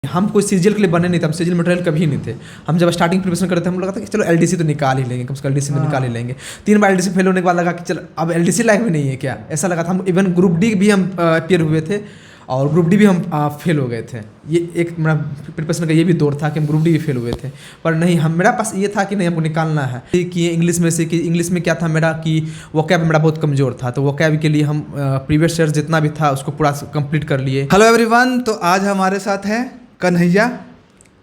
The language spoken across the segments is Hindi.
हम कोई सीरियल के लिए बने नहीं थे, हम सीरियल मटेरियल कभी नहीं थे। हम जब स्टार्टिंग प्रिपरेशन कर रहे थे, हम लगा था कि चलो एलडीसी तो निकाल ही लेंगे, कम से कम एलडीसी तो निकाल ही लेंगे। 3 बार एलडीसी फेल होने के बाद लगा कि चलो अब एलडीसी लायक भी नहीं है क्या, ऐसा लगा था। हम इवन ग्रुप डी भी हम अपियर हुए थे और ग्रुप डी भी हम फेल हो गए थे। ये एक मेरा प्रिपरेशन का ये भी दौर था कि हम ग्रुप डी भी फेल हुए थे, पर नहीं, हम मेरा पास ये था कि नहीं, हमको निकालना है कि इंग्लिश में से। कि इंग्लिश में क्या था मेरा कि वोकैब मेरा बहुत कमज़ोर था, तो वोकैब के लिए हम प्रीवियस ईयर जितना भी था उसको पूरा कंप्लीट कर लिए। हेलो एवरीवन, तो आज हमारे साथ हैं कन्हैया,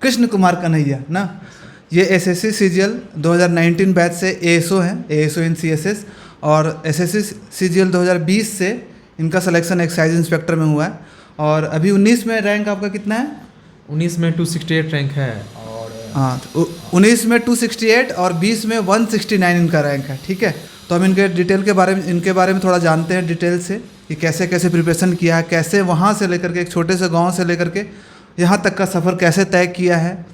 कृष्ण कुमार कन्हैया ना। ये एसएससी सीजीएल 2019 बैच से एएसओ हैं, एएसओ इन सीएसएस, और एसएससी सीजीएल 2020 से इनका सिलेक्शन एक्साइज इंस्पेक्टर में हुआ है। और अभी 19 में रैंक आपका कितना है? 19 में 268 रैंक है, और हाँ, तो 19 में 268 और 20 में 169 इनका रैंक है। ठीक है, तो हम इनके बारे में थोड़ा जानते हैं डिटेल से कि कैसे कैसे प्रिपरेशन किया है, कैसे वहाँ से लेकर के एक छोटे से गाँव से लेकर के यहाँ तक का सफ़र कैसे तय किया है,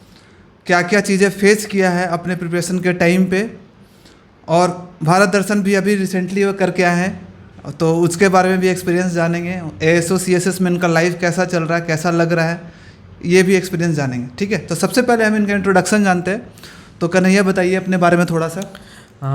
क्या क्या चीज़ें फेस किया है अपने प्रिपरेशन के टाइम पे। और भारत दर्शन भी अभी रिसेंटली वो करके आए हैं, तो उसके बारे में भी एक्सपीरियंस जानेंगे। एएसओ सीएसएस में इनका लाइफ कैसा चल रहा है, कैसा लग रहा है, ये भी एक्सपीरियंस जानेंगे। ठीक है, तो सबसे पहले हम इनका इंट्रोडक्शन जानते हैं। तो कन्हैया बताइए अपने बारे में थोड़ा सा।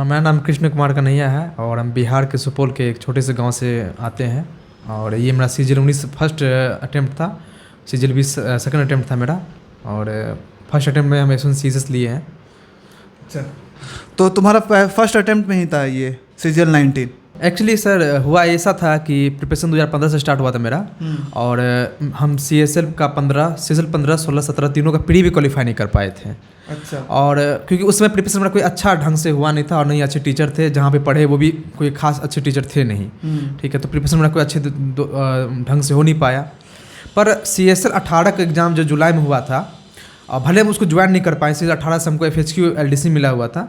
मेरा नाम कृष्ण कुमार कन्हैया है और हम बिहार के सुपौल के एक छोटे से गांव से आते हैं। और ये मेरा सीजीएल 19 फर्स्ट अटैम्प्ट था, सीजीएल 20 सेकंड अटैम्प्ट था मेरा, और फर्स्ट अटैम्प्ट में हम एस1 सीएसएस लिए हैं। अच्छा, तो तुम्हारा फर्स्ट अटैम्प्ट में ही था ये सीजीएल 19? एक्चुअली सर हुआ ऐसा था कि प्रिपरेशन 2015 से स्टार्ट हुआ था मेरा, और हम सीएसएल का 15, सीएसएल 15, 16, 17 तीनों का प्री भी क्वालिफाई नहीं कर पाए थे। अच्छा। और क्योंकि उसमें प्रिपरेशन मेरा कोई अच्छा ढंग से हुआ नहीं था, और नहीं अच्छे टीचर थे, जहाँ पे पढ़े वो भी कोई खास अच्छे टीचर थे नहीं। ठीक है, तो प्रिपरेशन मेरा कोई अच्छे ढंग से हो नहीं पाया। पर सीएसएल 18 का एग्ज़ाम जो जुलाई में हुआ था, भले हम उसको ज्वाइन नहीं कर पाए, सीएसएल 18 से हमको FHQ LDC मिला हुआ था,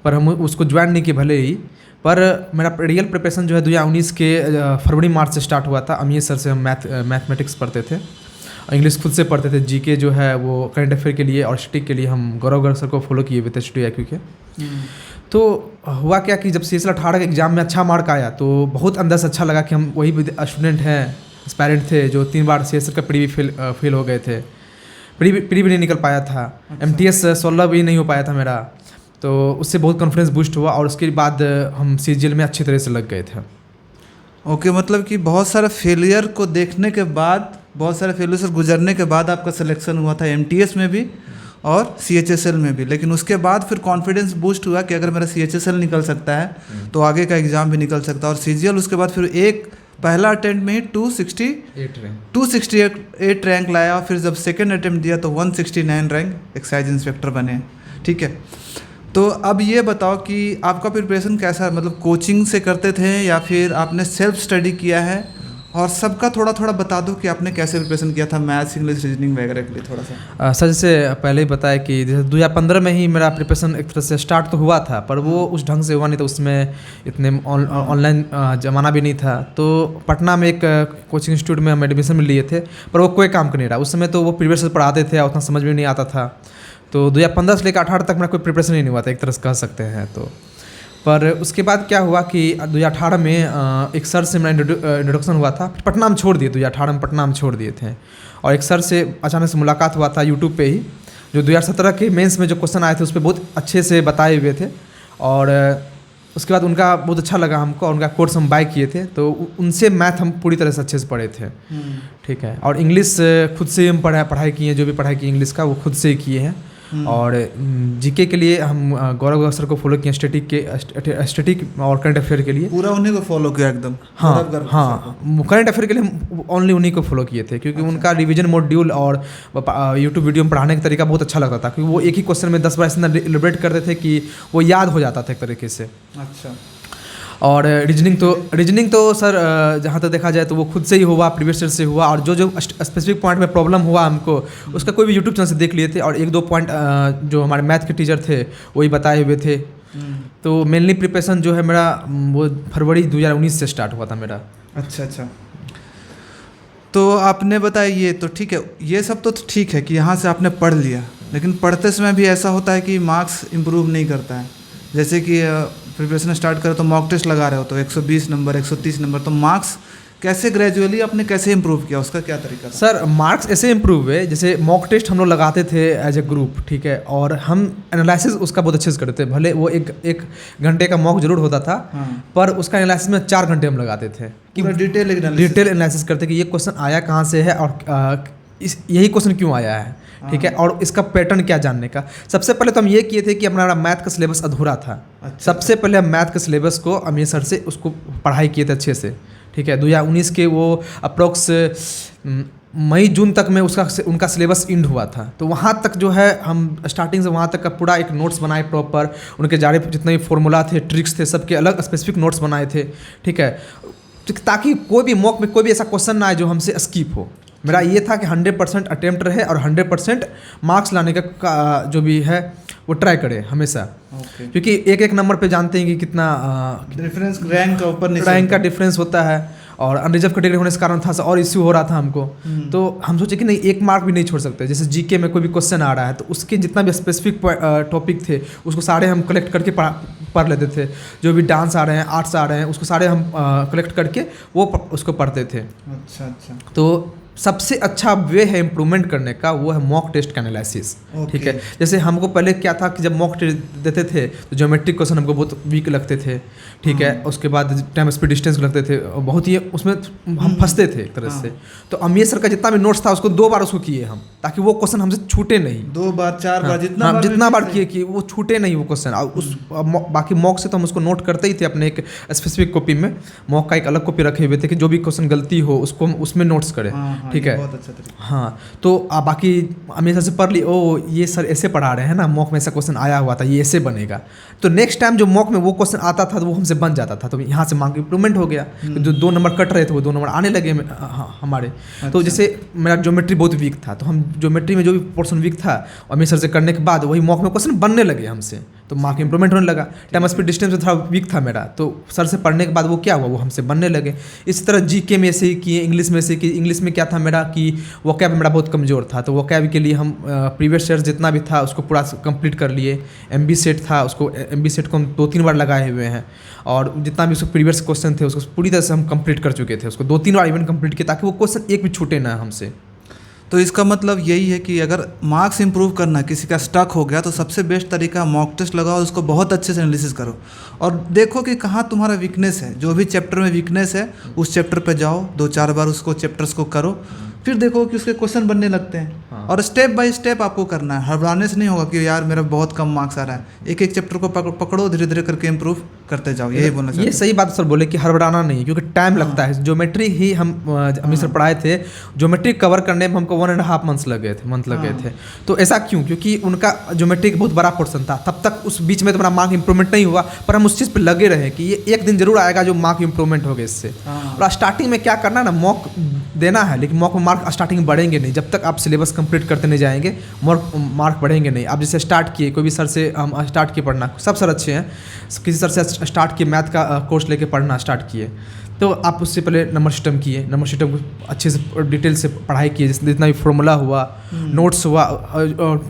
पर हम उसको ज्वाइन नहीं किए भले ही। पर मेरा रियल प्रिपरेशन जो है 2019 के फरवरी मार्च से स्टार्ट हुआ था। अमीर सर से हम मैथमेटिक्स पढ़ते थे, इंग्लिश खुद से पढ़ते थे, जीके जो है वो करंट अफेयर के लिए और स्टिक के लिए हम गौरव सर को फॉलो किए हुए थे स्टडी IQ के। तो हुआ क्या कि जब सीएसएल 18 के एग्ज़ाम में अच्छा मार्क आया तो बहुत अंदर से अच्छा लगा कि हम वही स्टूडेंट हैं, एस्पायरेंट थे जो 3 बार सीएसएल का प्री भी फेल हो गए थे, प्री भी नहीं निकल पाया था। MTS 16 भी नहीं हो पाया था मेरा, तो उससे बहुत कॉन्फिडेंस बूस्ट हुआ, और उसके बाद हम सीजीएल में अच्छी तरह से लग गए थे। ओके, मतलब कि बहुत सारे फेलियर को देखने के बाद, बहुत सारे फेलियर से गुजरने के बाद आपका सिलेक्शन हुआ था MTS में भी और CHSL में भी। लेकिन उसके बाद फिर कॉन्फिडेंस बूस्ट हुआ कि अगर मेरा CHSL निकल सकता है तो आगे का एग्ज़ाम भी निकल सकता है। और सीजीएल उसके बाद फिर एक पहला अटेम्प्ट में ही 268 रैंक लाया, और फिर जब सेकेंड अटेम्प्ट दिया तो 169 रैंक एक्साइज इंस्पेक्टर बने। ठीक है, तो अब ये बताओ कि आपका प्रिपरेशन कैसा, मतलब कोचिंग से करते थे या फिर आपने सेल्फ स्टडी किया है? और सबका थोड़ा थोड़ा बता दो कि आपने कैसे प्रिपरेशन किया था, मैथ्स, इंग्लिश, रीजनिंग वगैरह के लिए थोड़ा सा। सर जैसे पहले ही बताया कि जैसे 2015 में ही मेरा प्रिपरेशन एक तरह से स्टार्ट तो हुआ था, पर वो उस ढंग से हुआ नहीं था, उसमें इतने ऑनलाइन ज़माना भी नहीं था। तो पटना में एक कोचिंग इंस्टीट्यूट में हम एडमिशन में लिए थे, पर वो कोई काम का नहीं रहा। उस समय तो वो प्रीवियस से पढ़ाते थे, उतना समझ में नहीं आता था। तो 2015 से लेकर 18 तक मेरा कोई प्रिपरेशन ही नहीं हुआ था, एक तरह से कह सकते हैं। तो पर उसके बाद क्या हुआ कि 2018 में एक सर से मेरा इंट्रोडक्शन हुआ था, पटना में छोड़ दिए, 2018 में पटना में छोड़ दिए थे। और एक सर से अचानक से मुलाकात हुआ था यूट्यूब पे ही, जो 2017 के मेंस में जो क्वेश्चन आए थे उस पर बहुत अच्छे से बताए हुए थे। और उसके बाद उनका बहुत अच्छा लगा हमको, और उनका कोर्स हम बाय किए थे, तो उनसे मैथ हम पूरी तरह से अच्छे से पढ़े थे। ठीक है, और इंग्लिश खुद से हम पढ़ाई किए हैं, जो भी पढ़ाई की इंग्लिश का वो खुद से ही किए हैं। और जीके के लिए हम गौरव सर को फॉलो किए, स्टैटिक और करंट अफेयर के लिए पूरा उन्हीं को फॉलो किया एकदम। हाँ, करंट अफेयर के लिए हम ओनली उन्हीं को फॉलो किए थे, क्योंकि उनका रिवीजन मॉड्यूल और यूट्यूब वीडियो में पढ़ाने का तरीका बहुत अच्छा लगता था, क्योंकि वो एक ही क्वेश्चन में 10 बार इतना एलिब्रेट करते थे कि वो याद हो जाता था एक तरीके से। अच्छा। और रीजनिंग तो सर जहाँ तक देखा जाए तो वो खुद से ही हुआ, प्रीवियस ईयर से हुआ, और जो स्पेसिफिक पॉइंट में प्रॉब्लम हुआ हमको उसका कोई भी यूट्यूब चैनल से देख लिए थे, और 1-2 पॉइंट जो हमारे मैथ के टीचर थे वही बताए हुए थे। तो मेनली प्रिपरेशन जो है मेरा वो फरवरी 2019 से स्टार्ट हुआ था मेरा। अच्छा, तो आपने बताया ये तो ठीक है, ये सब तो ठीक है कि यहाँ से आपने पढ़ लिया, लेकिन पढ़ते समय भी ऐसा होता है कि मार्क्स इम्प्रूव नहीं करता है। जैसे कि प्रिपरेशन स्टार्ट करो तो मॉक टेस्ट लगा रहे हो तो 120 नंबर, 130 नंबर, तो मार्क्स कैसे ग्रेजुअली आपने कैसे इम्प्रूव किया, उसका क्या तरीका था? सर मार्क्स ऐसे इम्प्रूव हुए, जैसे मॉक टेस्ट हम लोग लगाते थे एज ए ग्रुप, ठीक है, और हम एनालिसिस उसका बहुत अच्छे से करते थे। भले वो एक घंटे का मॉक जरूर होता था, पर उसका एनालिसिस में 4 घंटे हम लगाते थे कि डिटेल एनालिसिस करते कि ये क्वेश्चन आया कहाँ से है और यही क्वेश्चन क्यों आया है, ठीक है, और इसका पैटर्न क्या जानने का। सबसे पहले तो हम ये किए थे कि अपना मैथ का सिलेबस अधूरा था। अच्छा। सबसे पहले हम मैथ के सिलेबस को अमीर सर से उसको पढ़ाई किए थे अच्छे से, ठीक है। 2019 के वो अप्रोक्स मई जून तक में उनका सिलेबस इंड हुआ था, तो वहाँ तक जो है हम स्टार्टिंग से वहाँ तक का पूरा एक नोट्स बनाए प्रॉपर, उनके जारे जितने भी फॉर्मूला थे, ट्रिक्स थे, सबके अलग स्पेसिफिक नोट्स बनाए थे, ठीक है, ताकि कोई भी मॉक में कोई भी ऐसा क्वेश्चन ना आए जो हमसे स्किप हो। मेरा ये था कि 100% अटेम्प्ट रहे और 100% मार्क्स लाने का जो भी है वो ट्राई करे हमेशा। क्योंकि एक नंबर पे जानते हैं कि कितना डिफरेंस रैंक का ऊपर रैंक का डिफरेंस होता है, और अनरिजर्व कैटेगरी होने के कारण था और इश्यू हो रहा था हमको। तो हम सोचे कि नहीं, 1 मार्क भी नहीं छोड़ सकते। जैसे जीके में कोई भी क्वेश्चन आ रहा है तो उसके जितना भी स्पेसिफिक टॉपिक थे उसको सारे हम कलेक्ट करके पढ़ लेते थे। जो भी डांस आ रहे हैं, आर्ट्स आ रहे हैं, उसको सारे हम कलेक्ट करके वो उसको पढ़ते थे। अच्छा अच्छा। तो सबसे अच्छा वे है इम्प्रूवमेंट करने का, वो है मॉक टेस्ट का एनालिसिस, ठीक है। जैसे हमको पहले क्या था कि जब मॉक टेस्ट देते थे तो ज्योमेट्रिक क्वेश्चन हमको बहुत वीक लगते थे, ठीक है। उसके बाद टाइम स्पीड डिस्टेंस लगते थे, बहुत ही उसमें हम फंसते थे एक तरह से। तो अमीर सर का जितना भी नोट्स था उसको 2 बार उसको किए हम, ताकि वो क्वेश्चन हमसे छूटे नहीं। 2 बार 4 बार जितना बार किए कि वो छूटे नहीं वो क्वेश्चन। और उस बाकी मॉक से तो हम उसको नोट करते ही थे अपने एक स्पेसिफिक कॉपी में। मॉक का एक अलग कॉपी रखे हुए थे कि जो भी क्वेश्चन गलती हो उसको हम उसमें नोट्स करें, ठीक है। बहुत अच्छा तरीका। हाँ, तो बाकी हमेशा से पढ़ ली, ओ ये सर ऐसे पढ़ा रहे हैं ना, मॉक में ऐसा क्वेश्चन आया हुआ था, ये ऐसे बनेगा। तो नेक्स्ट टाइम जो मॉक में वो क्वेश्चन आता था तो वो हमसे बन जाता था, तो यहाँ से मार्क इंप्रूवमेंट हो गया। जो 2 नंबर कट रहे थे वो 2 नंबर आने लगे हमारे। तो जैसे मेरा ज्योमेट्री बहुत वीक था, तो हम ज्योमेट्री में जो भी पोर्शन वीक था अमीर सर से करने के बाद वही मॉक में क्वेश्चन बनने लगे हमसे, तो मार्क इंप्रूवमेंट होने लगा। टाइम स्पीड डिस्टेंस में थोड़ा वीक था मेरा, तो सर से पढ़ने के बाद वो क्या हुआ, वो हमसे बनने लगे। इसी तरह जीके में से ही किए, इंग्लिश में से कि इंग्लिश में क्या था मेरा कि वोकैब मेरा बहुत कमज़ोर था, तो वोकैब के लिए हम प्रीवियस ईयर जितना भी था उसको पूरा कंप्लीट कर लिए। एमबी सेट था, उसको एमबी सेट को हम 2-3 बार लगाए हुए हैं, और जितना भी उसको प्रीवियस क्वेश्चन थे उसको पूरी तरह से हम कंप्लीट कर चुके थे। उसको 2-3 बार इवन कंप्लीट किया ताकि वो क्वेश्चन एक भी छूटे ना हमसे। तो इसका मतलब यही है कि अगर मार्क्स इंप्रूव करना, किसी का स्टक हो गया, तो सबसे बेस्ट तरीका मॉक टेस्ट लगाओ, उसको बहुत अच्छे से एनालिसिस करो और देखो कि कहाँ तुम्हारा वीकनेस है। जो भी चैप्टर में वीकनेस है उस चैप्टर पे जाओ, 2-4 बार उसको चैप्टर्स को करो, फिर देखो कि उसके क्वेश्चन बनने लगते हैं। हाँ। और स्टेप बाय स्टेप आपको करना है, हड़बड़ाने से नहीं होगा कि यार मेरा बहुत कम मार्क्स आ रहा है। एक चैप्टर को पकड़ो, धीरे धीरे करके इम्प्रूव करते जाओ, यही बोलना चाहिए। ये सही बात सर बोले कि हड़बड़ाना नहीं, क्योंकि टाइम लगता है। ज्योमेट्री ही हम अमीर सर पढ़ाए थे, ज्योमेट्री कवर करने में हमको 1.5 मंथ लगे थे। तो ऐसा क्यों? क्योंकि उनका ज्योमेट्री का बहुत बड़ा पोर्सन था। तब तक उस बीच में तो मेरा मार्क इंप्रूवमेंट नहीं हुआ, पर हम उस चीज़ पर लगे रहे कि ये एक दिन जरूर आएगा जो मार्क इंप्रूवमेंट होगा इससे। और स्टार्टिंग में क्या करना ना, मॉक देना है, लेकिन मॉक में मार्क स्टार्टिंग में बढ़ेंगे नहीं। जब तक आप सिलेबस कंप्लीट करते नहीं जाएंगे मार्क बढ़ेंगे नहीं। आप जैसे स्टार्ट किए, कोई भी सर से हम स्टार्ट किए पढ़ना, सब सर अच्छे हैं, किसी सर से स्टार्ट किए, मैथ का कोर्स लेके पढ़ना स्टार्ट किए, तो आप उससे पहले नंबर सिस्टम किए, नंबर सिस्टम को अच्छे से डिटेल से पढ़ाई किए, जितना भी फॉर्मूला हुआ, नोट्स हुआ,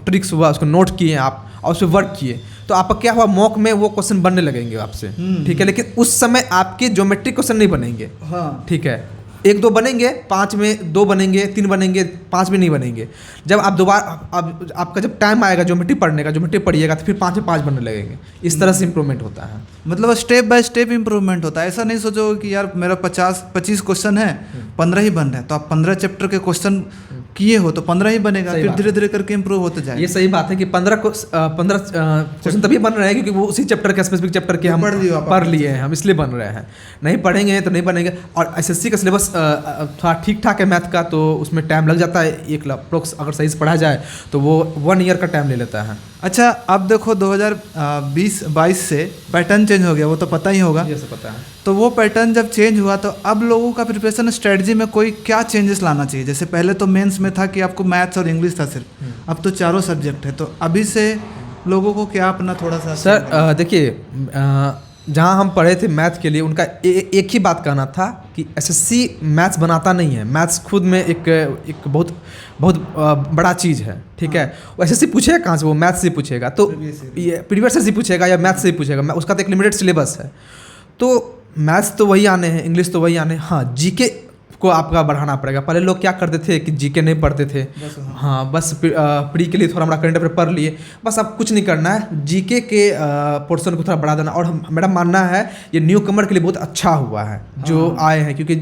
ट्रिक्स हुआ, उसको नोट किए आप और उस पर वर्क किए, तो आपका क्या हुआ, मॉक में वो क्वेश्चन बनने लगेंगे आपसे, ठीक है। लेकिन उस समय आपके ज्योमेट्रिक क्वेश्चन नहीं बनेंगे, ठीक है। 1-2 बनेंगे, 5 में 2 बनेंगे, 3 बनेंगे, 5 में नहीं बनेंगे। जब आप दोबारा आपका जब टाइम आएगा ज्योमेट्री पढ़ने का, ज्योमेट्री पढ़िएगा तो फिर 5 में 5 बनने लगेंगे। इस तरह से इंप्रूवमेंट होता है, मतलब स्टेप बाय स्टेप इंप्रूवमेंट होता है। ऐसा नहीं सोचो कि यार मेरा 25 क्वेश्चन है, 15 ही बन रहे हैं, तो आप 15 चैप्टर के क्वेश्चन किए हो तो 15 ही बनेगा, फिर धीरे धीरे करके इंप्रूव होते जाए। ये सही बात है कि 15 क्वेश्चन तभी बन रहे हैं क्योंकि वो उसी चैप्टर के स्पेसिफिक चैप्टर के हम पढ़ लिए हैं, हम इसलिए बन रहे हैं। नहीं पढ़ेंगे तो नहीं बनेंगे। और एसएससी का सिलेबस थोड़ा ठीक ठाक है मैथ का, तो उसमें टाइम लग जाता है। एक अप्रोक्स अगर सही से पढ़ा जाए तो वो 1 ईयर का टाइम ले लेता है। अच्छा, अब देखो 2020-22 से पैटर्न चेंज हो गया, वो तो पता ही होगा। ये सब पता है। तो वो पैटर्न जब चेंज हुआ तो अब लोगों का प्रिपरेशन स्ट्रेटजी में कोई क्या चेंजेस लाना चाहिए? जैसे पहले तो मेंस में था कि आपको मैथ्स और इंग्लिश था सिर्फ, अब तो चारों सब्जेक्ट है, तो अभी से लोगों को क्या अपना थोड़ा सा सर देखिए, जहाँ हम पढ़े थे मैथ के लिए, उनका एक ही बात कहना था कि एसएससी मैथ्स बनाता नहीं है। मैथ्स खुद में एक बहुत बड़ा चीज़ है, ठीक है। वो एसएससी पूछेगा कहाँ से? वो मैथ्स से पूछेगा, तो प्रीवियस से पूछेगा या मैथ्स से पूछेगा, उसका तो एक लिमिटेड सिलेबस है। तो मैथ्स तो वही आने हैं, इंग्लिश तो वही आने हैं। हाँ, जीके को आपका बढ़ाना पड़ेगा। पहले लोग क्या करते थे कि जीके नहीं पढ़ते थे, हाँ बस प्री के लिए थोड़ा हमारा करंट अफेयर पढ़ लिए, बस अब कुछ नहीं करना है, जीके के पोर्शन को थोड़ा बढ़ा देना। और मेरा मानना है ये न्यू कमर के लिए बहुत अच्छा हुआ है जो आए हैं, क्योंकि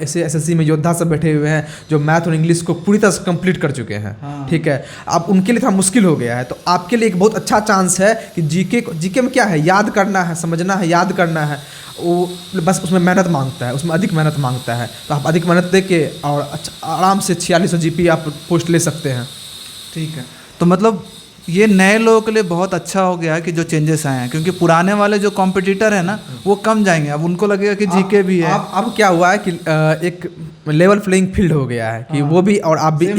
ऐसे एसएससी में योद्धा सब बैठे हुए हैं जो मैथ और इंग्लिश को पूरी तरह से कंप्लीट कर चुके हैं, ठीक है। अब उनके लिए थोड़ा मुश्किल हो गया है, तो आपके लिए एक बहुत अच्छा चांस है कि जीके में क्या है, याद करना है, समझना है, याद करना है, वो बस उसमें मेहनत मांगता है, उसमें अधिक मेहनत मांगता है। तो आप अधिक मेहनत दे के और अच्छा आराम से 4600 जीपी आप पोस्ट ले सकते हैं। ठीक है, तो मतलब ये नए लोगों के लिए बहुत अच्छा हो गया कि जो चेंजेस आए हैं, क्योंकि पुराने वाले जो कॉम्पिटिटर है ना वो कम जाएंगे, अब उनको लगेगा कि जीके भी है। अब क्या हुआ है कि एक लेवल प्लेइंग फील्ड हो गया है कि वो भी और आप भी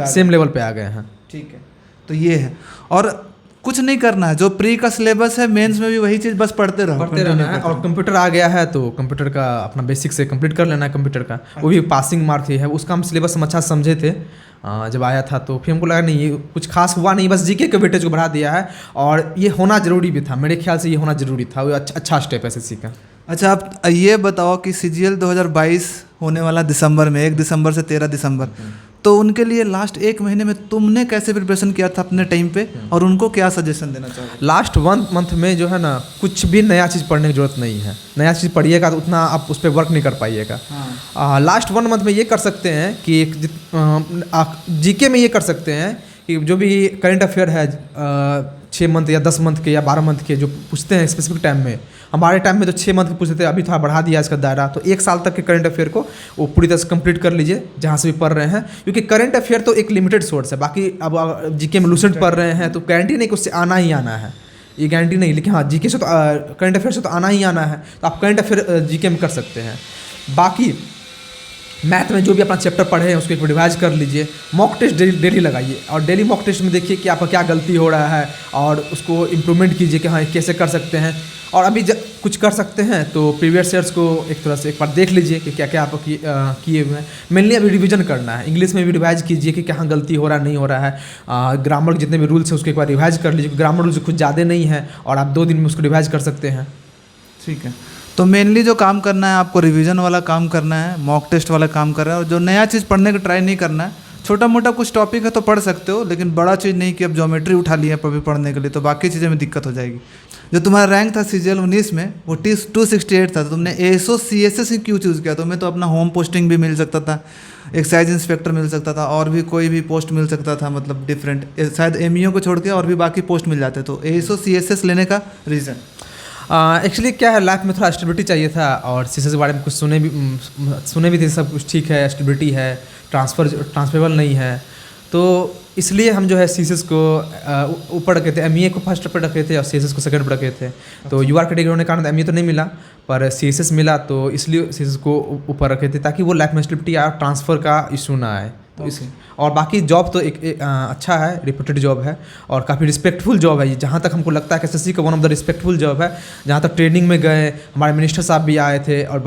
सेम लेवल पे आ गए हैं। ठीक है, तो ये है, और कुछ नहीं करना है, जो प्री का सिलेबस है मेंस में भी वही चीज़ बस पढ़ते रहना है। और कंप्यूटर आ गया है तो कंप्यूटर का अपना बेसिक से कंप्लीट कर लेना है कंप्यूटर का, वो भी पासिंग मार्क ही है, उसका हम सिलेबस हम अच्छा समझे थे जब आया था, तो फिर हमको लगा नहीं ये कुछ खास हुआ नहीं, बस जीके के वेटेज को बढ़ा दिया है, और ये होना जरूरी भी था, मेरे ख्याल से ये होना जरूरी था, वो अच्छा स्टेप है एसएससी का। अच्छा, आप ये बताओ कि सीजीएल 2022 होने वाला दिसंबर में, 1 दिसंबर से 13 दिसंबर, तो उनके लिए लास्ट 1 महीने में तुमने कैसे प्रिपरेशन किया था अपने टाइम पे, और उनको क्या सजेशन देना चाहोगे? लास्ट 1 मंथ में जो है ना कुछ भी नया चीज़ पढ़ने की जरूरत नहीं है, नया चीज़ पढ़िएगा तो उतना आप उस पर वर्क नहीं कर पाइएगा। लास्ट 1 मंथ में ये कर सकते हैं कि जीके में ये कर सकते हैं कि जो भी करंट अफेयर है 6 मंथ या 10 मंथ के या 12 मंथ के जो पूछते हैं स्पेसिफिक टाइम में, हमारे टाइम में तो 6 मंथ के पूछते थे, अभी थोड़ा बढ़ा दिया इसका दायरा, तो 1 साल तक के करंट अफेयर को वो पूरी तरह से कंप्लीट कर लीजिए जहाँ से भी पढ़ रहे हैं, क्योंकि करंट अफेयर तो एक लिमिटेड सोर्स है। बाकी अब जीके में लूसेंट पढ़ रहे हैं तो गारंटी नहीं कि उससे आना ही आना है, ये गारंटी नहीं, लेकिन हाँ जीके से तो करंट अफेयर से तो आना ही आना है, तो आप करंट अफेयर जीके में कर सकते हैं। बाकी मैथ में जो भी अपना चैप्टर पढ़े हैं उसको एक रिवाइज कर लीजिए, मॉक टेस्ट डेली लगाइए, और डेली मॉक टेस्ट में देखिए कि आपका क्या गलती हो रहा है और उसको इम्प्रूवमेंट कीजिए कि हाँ कैसे कर सकते हैं। और अभी कुछ कर सकते हैं तो प्रीवियस ईयर्स को एक तरह से एक बार देख लीजिए कि क्या क्या आप किए हुए हैं। मेनली अभी रिवीजन करना है, इंग्लिश में भी रिवाइज कीजिए कि कहाँ गलती हो रहा है नहीं हो रहा है। ग्रामर के जितने भी रूल्स हैं उसको एक बार रिवाइज कर लीजिए, ग्रामर रूल्स कुछ ज़्यादा नहीं है और आप 2 दिन में उसको रिवाइज कर सकते हैं। ठीक है, तो मेनली जो काम करना है आपको रिवीजन वाला काम करना है, मॉक टेस्ट वाला काम करना है, और जो नया चीज़ पढ़ने का ट्राई नहीं करना है। छोटा मोटा कुछ टॉपिक है तो पढ़ सकते हो, लेकिन बड़ा चीज़ नहीं कि अब ज्योमेट्री उठा लिया है पढ़ने के लिए, तो बाकी चीज़ें में दिक्कत हो जाएगी। जो तुम्हारा रैंक था सीजीएल 19 में वो 268 था, तो तुमने एएसओ सीएसएस ही क्यों चूज़ किया? तुम्हें तो अपना होम पोस्टिंग भी मिल सकता था, एक्साइज इंस्पेक्टर मिल सकता था, और भी कोई भी पोस्ट मिल सकता था, मतलब डिफरेंट, शायद एमईओ को छोड़ के और भी बाकी पोस्ट मिल जाते। तो एएसओ सीएसएस लेने का रीज़न? एक्चुअली क्या है, लाइफ में थोड़ा स्टेबिलिटी चाहिए था, और सीएसएस के बारे में कुछ सुने भी थे, सब कुछ ठीक है, स्टेबिलिटी है, ट्रांसफरेबल नहीं है, तो इसलिए हम जो है सीएसएस को ऊपर रखे थे, एमईए को फर्स्ट पर रखे थे और सीएसएस को सेकंड पर रखे थे। तो यूआर कैटेगरी होने के कारण एमईए तो नहीं मिला पर सीएसएस मिला, तो इसलिए सीएसएस को ऊपर रखे थे ताकि वो लाइफ में स्टेबिलिटी या ट्रांसफ़र का इशू ना आए। तो इस और बाकी जॉब तो एक अच्छा है, रिप्यूटेड जॉब है और काफ़ी रिस्पेक्टफुल जॉब है। जहाँ तक हमको लगता है कि एसएससी का one of the respectful job है। जहाँ तक ट्रेनिंग में गए, हमारे मिनिस्टर साहब भी आए थे और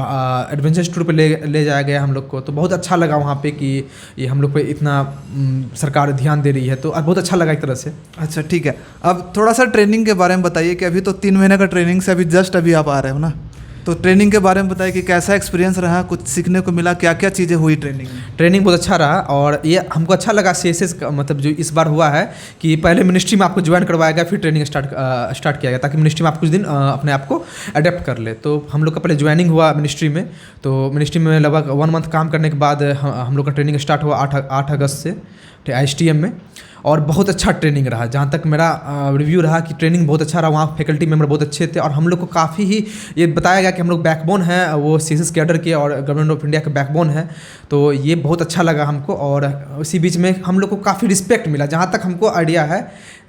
एडवेंचर टूर पे ले जाया गया हम लोग को, तो बहुत अच्छा लगा वहाँ पे कि ये हम लोग पे इतना सरकार ध्यान दे रही है, तो बहुत अच्छा लगा एक तरह से। अच्छा ठीक है, अब थोड़ा सा ट्रेनिंग के बारे में बताइए कि अभी तो 3 महीने का ट्रेनिंग से अभी आप आ रहे हो ना, तो ट्रेनिंग के बारे में बताइए कि कैसा एक्सपीरियंस रहा, कुछ सीखने को मिला, क्या क्या चीज़ें हुई ट्रेनिंग में? ट्रेनिंग बहुत अच्छा रहा और ये हमको अच्छा लगा सीएसएस का मतलब जो इस बार हुआ है कि पहले मिनिस्ट्री में आपको ज्वाइन करवाया गया, फिर ट्रेनिंग स्टार्ट किया गया ताकि मिनिस्ट्री में आप कुछ दिन अपने आप को अडेप्ट कर ले। तो हम लोग का पहले ज्वाइनिंग हुआ मिनिस्ट्री में, तो मिनिस्ट्री में लगभग 1 मंथ काम करने के बाद हम लोग का ट्रेनिंग स्टार्ट हुआ 8 अगस्त से ISTM में, और बहुत अच्छा ट्रेनिंग रहा। जहाँ तक मेरा रिव्यू रहा कि ट्रेनिंग बहुत अच्छा रहा, वहाँ फैकल्टी मेंबर बहुत अच्छे थे और हम लोग को काफ़ी ही ये बताया गया कि हम लोग बैकबोन है वो सीएसएस कैडर के और गवर्नमेंट ऑफ इंडिया के बैकबोन है, तो ये बहुत अच्छा लगा हमको। और उसी बीच में हम लोग को काफ़ी रिस्पेक्ट मिला, जहाँ तक हमको आइडिया है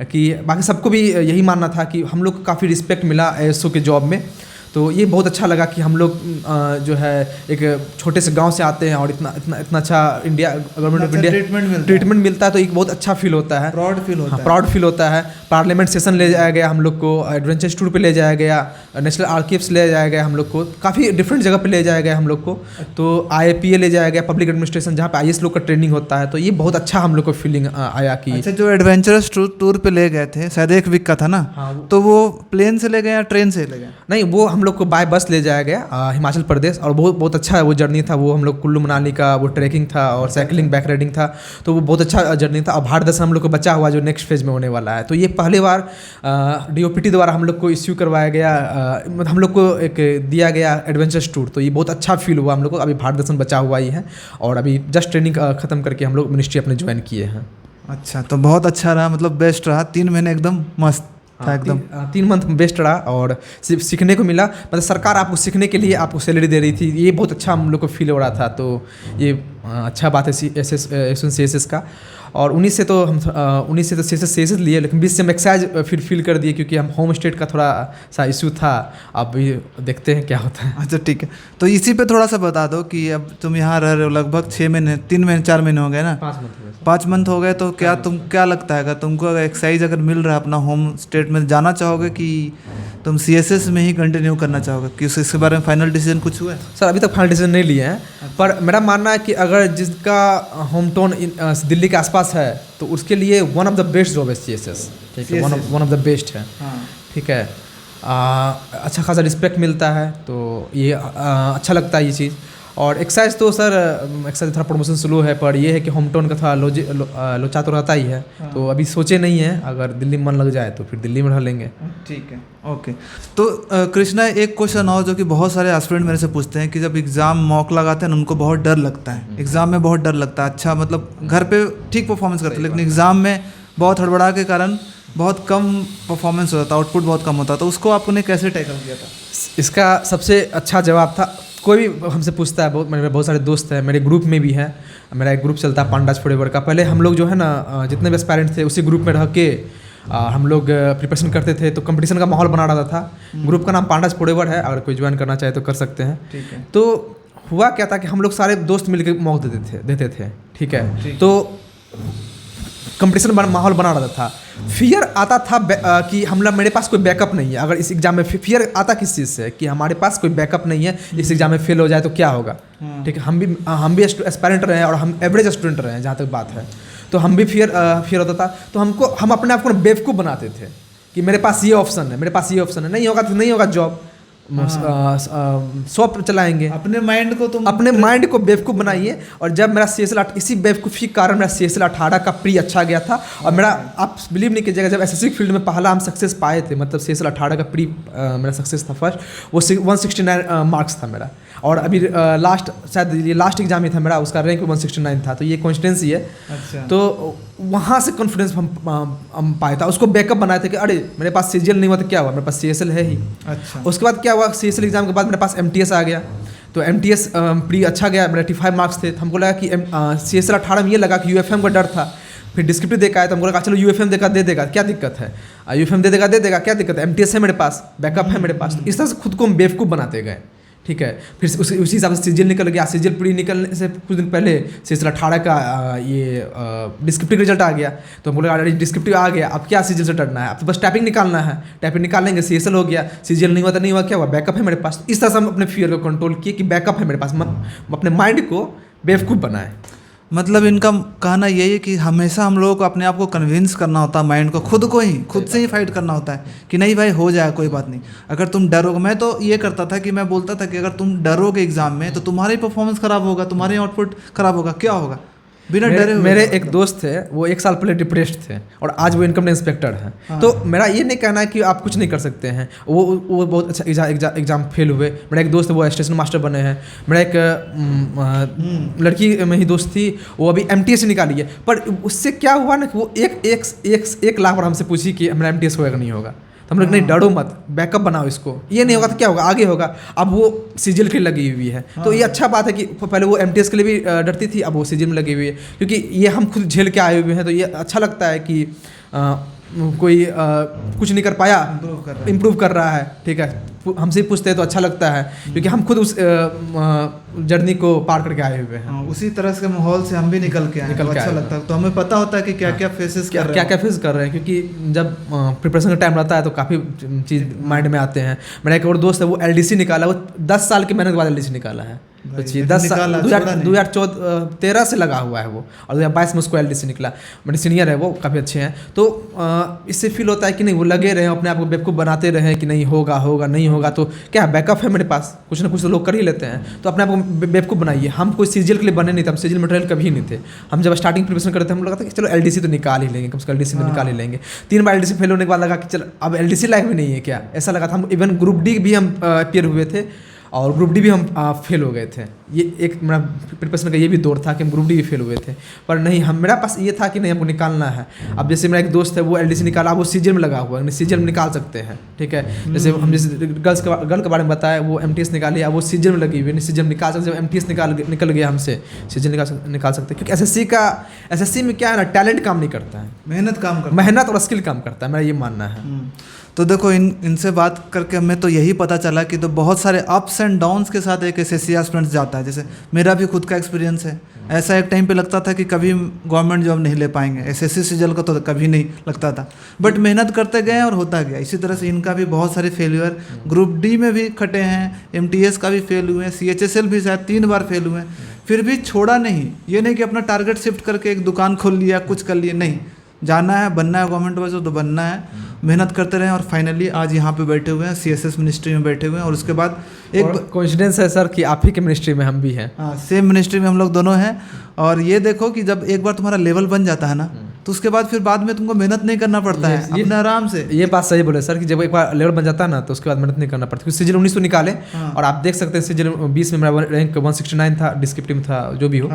कि बाकी सबको भी यही मानना था कि हम लोग को काफ़ी रिस्पेक्ट मिला ASO के जॉब में। तो ये बहुत अच्छा लगा कि हम लोग जो है एक छोटे से गांव से आते हैं और इतना अच्छा India government of India treatment मिलता है, तो एक बहुत अच्छा फील होता है, प्राउड फील होता है। पार्लियामेंट सेशन ले जाया गया हम लोग को, एडवेंचर टूर पे ले जाया गया, नेशनल आर्काइव्स ले जाया गया हम लोग को, काफ़ी डिफरेंट जगह पे ले जाया गया हम लोग को, तो IAPA ले जाया गया, पब्लिक एडमिनिस्ट्रेशन जहाँ पे IAS लोग का ट्रेनिंग होता है। तो ये बहुत अच्छा हम लोग को फीलिंग आया कि अच्छा, जो एडवेंचरस टूर पे ले गए थे शायद 1 वीक का था ना, हाँ, तो वो प्लेन से ले गए या ट्रेन से ले गए? नहीं, वो हम लोग को बाय बस ले जाया गया हिमाचल प्रदेश, और बहुत बहुत अच्छा वो जर्नी था। वो हम लोग कुल्लू मनाली का वो ट्रैकिंग था और साइकिलिंग बैक राइडिंग था, तो वो बहुत अच्छा जर्नी था। और भारत दर्शन हम लोग को बचा हुआ जो नेक्स्ट फेज में होने वाला है। तो ये पहली बार DOPT द्वारा हम लोग को इश्यू करवाया गया, मतलब हम लोग को एक दिया गया एडवेंचर्स टूर। तो ये बहुत अच्छा फील हुआ हम लोग को। अभी भारत दर्शन बचा हुआ ही है, और अभी जस्ट ट्रेनिंग ख़त्म करके हम लोग मिनिस्ट्री अपने ज्वाइन किए हैं। अच्छा, तो बहुत अच्छा रहा, मतलब बेस्ट रहा, 3 महीने एकदम मस्त था एकदम। 3 मंथ बेस्ट रहा, और सीखने को मिला। मतलब सरकार आपको सीखने के लिए आपको सैलरी दे रही थी, ये बहुत अच्छा हम लोग को फील हो रहा था। तो ये अच्छा बात है CSS का। और 19 से तो CSS लिए, लेकिन 20 से हम एक्साइज फिर फील कर दिए, क्योंकि हम होम स्टेट का थोड़ा सा इशू था। अब देखते हैं क्या होता है। अच्छा ठीक है, तो इसी पे थोड़ा सा बता दो कि अब तुम यहाँ रह रहे हो लगभग 6 महीने, 3 महीने 4 महीने हो गए ना? 5 मंथ हो गए। तो क्या लगता है, अगर तुमको अगर एक्साइज अगर मिल रहा है अपना होम स्टेट में, जाना चाहोगे कि तुम CSS में ही कंटिन्यू करना चाहोगे, कि इसके बारे में फाइनल डिसीजन कुछ हुआ है? सर अभी तक फाइनल डिसीजन नहीं लिए हैं, पर मेरा मानना है कि अगर जिसका होम टाउन दिल्ली के आसपास है तो उसके लिए one of the best job है CSS। ठीक है, वन ऑफ द बेस्ट है। ठीक है, अच्छा खासा रिस्पेक्ट मिलता है, तो ये अच्छा लगता है ये चीज़। और एक्साइज तो सर एक्साइज थोड़ा प्रमोशन स्लो है, पर ये है कि होम टाउन का थोड़ा लोचा तो रहता ही है। तो अभी सोचे नहीं है, अगर दिल्ली में मन लग जाए तो फिर दिल्ली में रह लेंगे। ठीक है, ओके। तो कृष्णा, एक क्वेश्चन और जो कि बहुत सारे एस्पिरेंट मेरे से पूछते हैं कि जब एग्ज़ाम मॉक लगाते हैं ना, उनको बहुत डर लगता है, एग्ज़ाम में बहुत डर लगता है। अच्छा, मतलब घर पे ठीक परफॉर्मेंस करते हैं, लेकिन एग्ज़ाम में बहुत हड़बड़ा के कारण बहुत कम परफॉर्मेंस होता था, आउटपुट बहुत कम होता था। तो उसको आपने कैसे टैकल किया था? इसका सबसे अच्छा जवाब था, कोई भी हमसे पूछता है, मेरे बहुत सारे दोस्त हैं, मेरे ग्रुप में भी है, मेरा एक ग्रुप चलता है पांडाज फॉरएवर का। पहले हम लोग जो है ना, जितने भी एस्पायरेंट थे उसी ग्रुप में रह के हम लोग प्रिपरेशन करते थे, तो कंपटीशन का माहौल बना रहता था। ग्रुप का नाम पांडाज फॉरएवर है, अगर कोई ज्वाइन करना चाहे तो कर सकते हैं। ठीक है। तो हुआ क्या था कि हम लोग सारे दोस्त मिलकर मौक देते थे। ठीक है, तो कंपटीशन माहौल बना रहता था। फियर आता था कि मेरे पास कोई बैकअप नहीं है। अगर इस एग्जाम में फियर आता किस चीज़ से, कि हमारे पास कोई बैकअप नहीं है, इस एग्जाम में फेल हो जाए तो क्या होगा। ठीक है, हम भी एस्पायरेंट रहे हैं और हम एवरेज स्टूडेंट रहे हैं जहाँ तक बात है। तो हम भी फियर होता था। तो हम अपने आप को बेवकूफ़ बनाते थे कि मेरे पास ये ऑप्शन है, मेरे पास ये ऑप्शन है, नहीं होगा जॉब, शॉप चलाएंगे। अपने माइंड को बेवकूफ़ बनाइए। और जब मेरा CSL इसी बेवकूफ़ी के कारण मेरा CSL 18 का प्री अच्छा गया था। और मेरा, आप बिलीव नहीं कीजिएगा, जब SSC फील्ड में पहला हम सक्सेस पाए थे, मतलब CSL 18 का प्री मेरा सक्सेस था फर्स्ट, वो 169 मार्क्स था मेरा। और अभी लास्ट, शायद ये लास्ट एग्जाम ही था मेरा, उसका रैंक 169 था। तो ये कॉन्स्टिटेंसी है। अच्छा। तो वहाँ से कॉन्फिडेंस हम पाए था, उसको बैकअप बनाए थे कि अरे मेरे पास CGL नहीं हुआ तो क्या हुआ, मेरे पास CSL है ही। अच्छा। उसके बाद क्या हुआ, CSL एग्जाम के बाद मेरे पास MTS आ गया। तो MTS प्री अच्छा गया, मेरा 85 मार्क्स थे। तो हमको लगा कि CSL 18 में ये लगा कि UFM का डर था। फिर डिस्क्रिप्टिव देखा है तो हमको लगा चलो UFM दे देगा, क्या दिक्कत है, UFM दे देगा क्या दिक्कत है, MTS है मेरे पास, बैकअप है मेरे पास। तो इस तरह से खुद को हम बेवकूफ़ बनाते गए। ठीक है, फिर उसी हिसाब से CGL निकल गया। CGL प्री निकलने से कुछ दिन पहले CSL 18 का ये डिस्क्रिप्टिव रिजल्ट आ गया। तो हम बोले अरे डिस्क्रिप्टिव आ गया, अब क्या CGL से डरना है, अब तो बस टाइपिंग निकालना है, टाइपिंग निकालेंगे, CSL हो गया। CGL नहीं हुआ तो नहीं हुआ, क्या हुआ, बैकअप है मेरे पास। इस तरह से हम अपने फियर को कंट्रोल किए कि बैकअप है मेरे पास, अपने माइंड को बेवकूफ़ बनाए। मतलब इनका कहना यही है कि हमेशा हम लोगों को अपने आप को कन्विंस करना होता है, माइंड को खुद से ही फाइट करना होता है कि नहीं भाई हो जाए, कोई बात नहीं। अगर तुम डरोगे, मैं तो ये करता था कि मैं बोलता था कि अगर तुम डरोगे एग्जाम में तो तुम्हारी परफॉर्मेंस खराब होगा, तुम्हारी आउटपुट खराब होगा, क्या होगा, बिना डरे। मेरे एक दोस्त थे, वो 1 साल पहले डिप्रेस्ड थे और आज वो इनकम इंस्पेक्टर हैं। हाँ। तो मेरा ये नहीं कहना है कि आप कुछ नहीं कर सकते हैं। वो बहुत अच्छा एग्जाम फेल हुए। मेरा एक दोस्त है, वो स्टेशन मास्टर बने हैं। मेरा एक लड़की में ही दोस्त थी, वो अभी MTS निकाली है। पर उससे क्या हुआ ना कि वो एक लाख बार हमसे पूछी कि मेरा MTS होगा कि नहीं होगा। तो हम लोग नहीं, डरो मत, बैकअप बनाओ इसको, ये नहीं होगा तो क्या होगा, आगे होगा। अब वो CGL के लिए लगी हुई है। तो ये अच्छा बात है कि पहले वो MTS के लिए भी डरती थी, अब वो CGL में लगी हुई है, क्योंकि ये हम खुद झेल के आए हुए हैं। तो ये अच्छा लगता है कि कोई कुछ नहीं कर पाया, इम्प्रूव कर रहा है। ठीक है, हमसे पूछते हैं तो अच्छा लगता है, क्योंकि हम खुद उस जर्नी को पार करके आए हुए हैं। उसी तरह के माहौल से हम भी निकल के अच्छा लगता है। तो हमें पता होता है कि क्या क्या फेस कर रहे हैं, क्योंकि जब प्रिपरेशन का टाइम रहता है तो काफ़ी चीज़ माइंड में आते हैं। मेरा एक और दोस्त है, वो LDC निकाला, वो 10 साल की मेहनत के बाद LDC निकाला है। सोचिए 10 साल 2013 से लगा हुआ है वो, और 2022 में उसको LDC निकला। मेरे सीनियर है वो, काफ़ी अच्छे हैं। तो इससे फील होता है कि नहीं, वो लगे रहे अपने आप को बेवकूफ़ बनाते रहे कि नहीं होगा होगा नहीं होगा, तो क्या बैकअप है मेरे पास, कुछ ना कुछ तो लोग कर ही लेते हैं, तो अपने आप को बेवकूफ़ बनाइए। हम कोई सीजीएल के लिए बने नहीं थे, हम सीजीएल मटेरियल कभी नहीं थे। हम जब स्टार्टिंग प्रिपरेशन करते थे, हम लगा था कि चलो LDC तो निकाल ही लेंगे, कम से कम LDC तो निकाल ही लेंगे। 3 बार LDC फेल होने के बाद लगा कि चल अब LDC लायक भी नहीं है क्या, ऐसा लगा था। हम इवन ग्रुप डी भी हम अपियर हुए थे, और ग्रुप डी भी हम फेल हो गए थे। ये एक मेरा प्रिपरेशन का ये भी दौर था कि हम ग्रुप डी भी फेल हुए थे, पर नहीं, हम मेरा पास ये था कि नहीं, हमको निकालना है। अब जैसे मेरा एक दोस्त है, वो LDC निकाला, वो सीजीएल में लगा हुआ है, सीजीएल में निकाल सकते हैं, ठीक है। जैसे हम जैसे गर्ल के बारे में बताया, वो MTS निकाली, अब वो सीजीएल में लगी हुई, सीजीएल निकाल सकते। जब MTS निकल गया हमसे, सीजीएल निकाल सकते, क्योंकि SSC में क्या है ना, टैलेंट काम नहीं करता है, मेहनत और स्किल काम करता है, मेरा ये मानना है। तो देखो इनसे बात करके हमें तो यही पता चला कि तो बहुत सारे अप्स एंड डाउन्स के साथ एक SSC एस्पिरेंट जाता है। जैसे मेरा भी खुद का एक्सपीरियंस है, ऐसा एक टाइम पे लगता था कि कभी गवर्नमेंट जॉब नहीं ले पाएंगे, SSC सीजीएल का तो कभी नहीं लगता था, बट मेहनत करते गए और होता गया। इसी तरह से इनका भी बहुत सारे फेल्यूर, ग्रुप डी में भी खटे हैं, MTS का भी फेल हुए हैं, CHSL भी शायद 3 बार फेल हुए हैं, फिर भी छोड़ा नहीं। ये नहीं कि अपना टारगेट शिफ्ट करके एक दुकान खोल लिया, कुछ कर लिए, नहीं, जाना है, बनना है, गवर्नमेंट वाइज तो बनना है, मेहनत करते रहे, और फाइनली आज यहाँ पे बैठे हुए हैं, CSS मिनिस्ट्री में बैठे हुए हैं। और उसके बाद एक कोइंसिडेंस है सर कि आप ही के मिनिस्ट्री में हम भी हैं। हाँ, सेम मिनिस्ट्री में हम लोग दोनों हैं। और ये देखो कि जब एक बार तुम्हारा लेवल बन जाता है ना, तो उसके बाद फिर बाद में तुमको मेहनत नहीं करना पड़ता है, अपने आराम से। ये बात सही बोले सर कि जब एक बार लेवल बन जाता है ना, तो उसके बाद मेहनत नहीं करना पड़ता, क्योंकि सीजीएल 19 तो निकाले। और आप देख सकते हैं सीजीएल 20 में मेरा रैंक 169 था, डिस्क्रिप्टिव था, जो भी हो।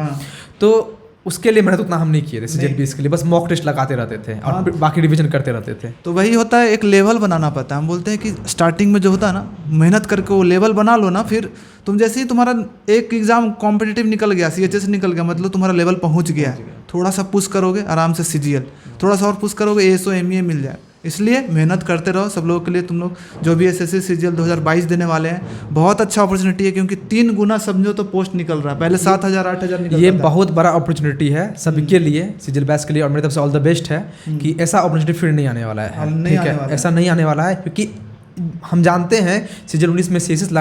तो उसके लिए मेहनत उतना हम नहीं किए थे सीजीएल 20 के लिए, बस मॉक टेस्ट लगाते रहते थे और बाकी रिवीजन करते रहते थे। तो वही होता है, एक लेवल बनाना पड़ता है। हम बोलते हैं कि स्टार्टिंग में जो होता है ना, मेहनत करके वो लेवल बना लो ना, फिर तुम जैसे ही तुम्हारा एक एग्जाम कॉम्पिटिटिव निकल गया, CHS निकल गया, मतलब तुम्हारा लेवल पहुंच गया है, थोड़ा सा पुश करोगे आराम से CGL, थोड़ा सा और पुश करोगे ASO MEA मिल जाए। इसलिए मेहनत करते रहो सब लोगों के लिए। तुम लोग जो भी SSC CGL 2022 देने वाले हैं, बहुत अच्छा अपॉर्चुनिटी है, क्योंकि 3 गुना समझो तो पोस्ट निकल रहा है, पहले 7,000 8,000 निकल रहा है। ये बहुत बड़ा अपॉर्चुनिटी है सभी के लिए, CGL बैच के लिए, और मेरी तरफ से ऑल द बेस्ट है कि ऐसा अपॉर्चुनिटी फिर नहीं आने वाला है, ठीक है, ऐसा नहीं आने वाला है। क्योंकि हम जानते हैं सीजीएल 19 में CSS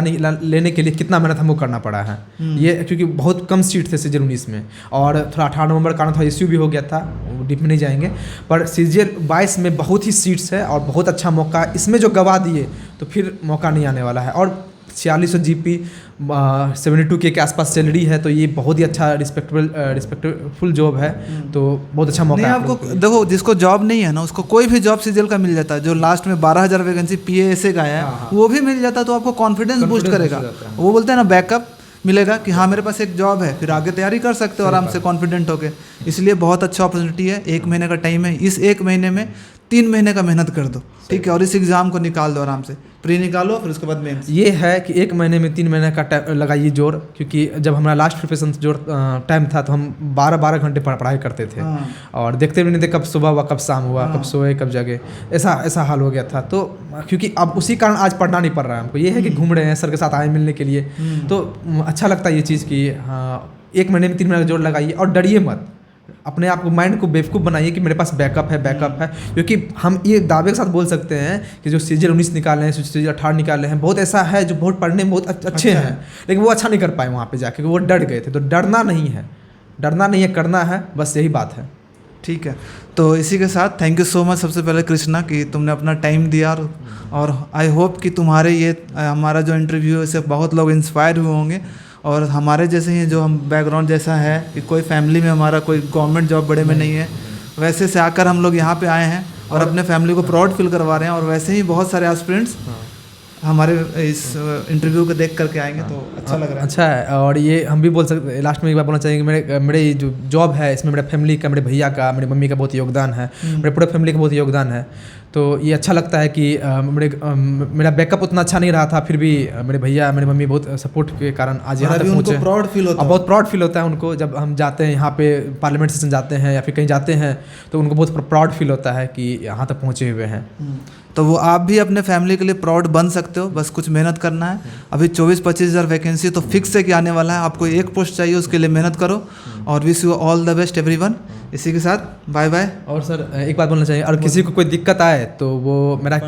लेने के लिए कितना मेहनत हमको करना पड़ा है। ये क्योंकि बहुत कम सीट थे सीजीएल 19 में, और थोड़ा 18 नवंबर कारण थोड़ा इश्यू भी हो गया था, डीप में नहीं जाएंगे। पर सीजीएल 22 में बहुत ही सीट्स है और बहुत अच्छा मौका, इसमें जो गवा दिए तो फिर मौका नहीं आने वाला है। और 4600 GP 72K के आसपास सैलरी है, तो ये बहुत ही अच्छा रिस्पेक्टफुल जॉब है, तो बहुत अच्छा मौका है। आपको देखो, जिसको जॉब नहीं है ना, उसको कोई भी जॉब सीजीएल का मिल जाता है। जो लास्ट में 12,000 वैकेंसी PASA का आया है, वो भी मिल जाता है, तो आपको कॉन्फिडेंस बूस्ट करेगा। वो बोलते हैं ना, बैकअप मिलेगा कि हाँ मेरे पास एक जॉब है, फिर आगे तैयारी कर सकते हो आराम से कॉन्फिडेंट होके। इसलिए बहुत अच्छा अपॉर्चुनिटी है। 1 महीने का टाइम है, इस 1 महीने में 3 महीने का मेहनत कर दो, ठीक है, और इस एग्ज़ाम को निकाल दो आराम से, प्री निकालो, फिर उसके बाद मेंस। ये है कि 1 महीने में 3 महीने का लगाइए जोर, क्योंकि जब हमारा लास्ट प्रिपरेशन जोर टाइम था, तो हम 12-12 घंटे पढ़ाई करते थे। और देखते भी नहीं थे कब सुबह हुआ, कब शाम हुआ, कब सोए, कब जगे, ऐसा हाल हो गया था। तो क्योंकि अब उसी कारण आज पढ़ना नहीं पड़ रहा है हमको। ये है कि घूम रहे हैं, सर के साथ आए मिलने के लिए, तो अच्छा लगता है ये चीज़ कि हाँ 1 महीने में 3 महीने का जोर लगाइए, और डरिए मत, अपने आप को, माइंड को बेवकूफ़ बनाइए कि मेरे पास बैकअप है। क्योंकि हम ये दावे के साथ बोल सकते हैं कि जो सीजीएल 19 निकाले हैं, सीजीएल 18 निकाले हैं, बहुत ऐसा है जो बहुत पढ़ने में बहुत अच्छे हैं, लेकिन वो अच्छा नहीं कर पाए वहाँ पे जाके, वो डर गए थे। तो डरना नहीं है, करना है, बस यही बात है। ठीक है, तो इसी के साथ थैंक यू सो मच सबसे पहले कृष्णा कि तुमने अपना टाइम दिया, और आई होप कि तुम्हारे ये हमारा जो इंटरव्यू है इससे बहुत लोग इंस्पायर हुए होंगे। और हमारे जैसे ही जो हम बैकग्राउंड जैसा है कि कोई फैमिली में हमारा कोई गवर्नमेंट जॉब बड़े में नहीं है, वैसे से आकर हम लोग यहाँ पे आए हैं और अपने फैमिली को प्राउड फील करवा रहे हैं। और वैसे ही बहुत सारे एस्पिरेंट्स हमारे इस इंटरव्यू को देख करके आएंगे, तो अच्छा लग रहा है। अच्छा है, और ये हम भी बोल सकते हैं, लास्ट में एक बार बोलना चाहिए कि मेरे जो जॉब है इसमें मेरे फैमिली का, मेरे भैया का, मेरी मम्मी का बहुत योगदान है, मेरे पूरे फैमिली का बहुत योगदान है। तो ये अच्छा लगता है कि मेरा बैकअप उतना अच्छा नहीं रहा था, फिर भी मेरे भैया मेरी मम्मी बहुत सपोर्ट के कारण आज यहाँ तक पहुँचे। प्राउड फील होता है, बहुत प्राउड फील होता है उनको जब हम जाते हैं यहाँ पे, पार्लियामेंट सेशन जाते हैं या फिर कहीं जाते हैं, तो उनको बहुत प्राउड फील होता है कि यहाँ तक पहुँचे हुए हैं। तो वो आप भी अपने फैमिली के लिए प्राउड बन सकते हो, बस कुछ मेहनत करना है। अभी 24-25 हज़ार वैकेंसी तो फिक्स है कि आने वाला है, आपको एक पोस्ट चाहिए, उसके लिए मेहनत करो। और wish you all the best everyone. इसी के साथ बाय बाय। और सर एक बात बोलना चाहिए, अगर किसी को कोई दिक्कत आए तो वो मेरा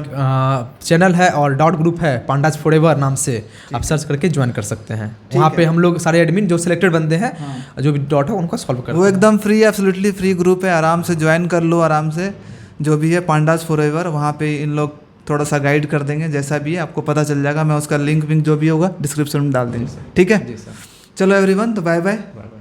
चैनल है और डॉट ग्रुप है पांडाज फॉरएवर नाम से, आप सर्च करके ज्वाइन कर सकते हैं। वहाँ पे हम लोग सारे एडमिन जो सिलेक्टेड बंदे हैं जो भी डॉट है उनको सॉल्व करते हैं। वो एकदम फ्री, एब्सोल्युटली फ्री ग्रुप है, आराम से ज्वाइन कर लो आराम से। जो भी है पांडाज फॉरएवर, वहाँ पे इन लोग थोड़ा सा गाइड कर देंगे, जैसा भी है आपको पता चल जाएगा। मैं उसका लिंक विंक जो भी होगा डिस्क्रिप्शन में डाल देंगे, ठीक है। जी सर, चलो एवरीवन, तो बाय बाय। Bye bye.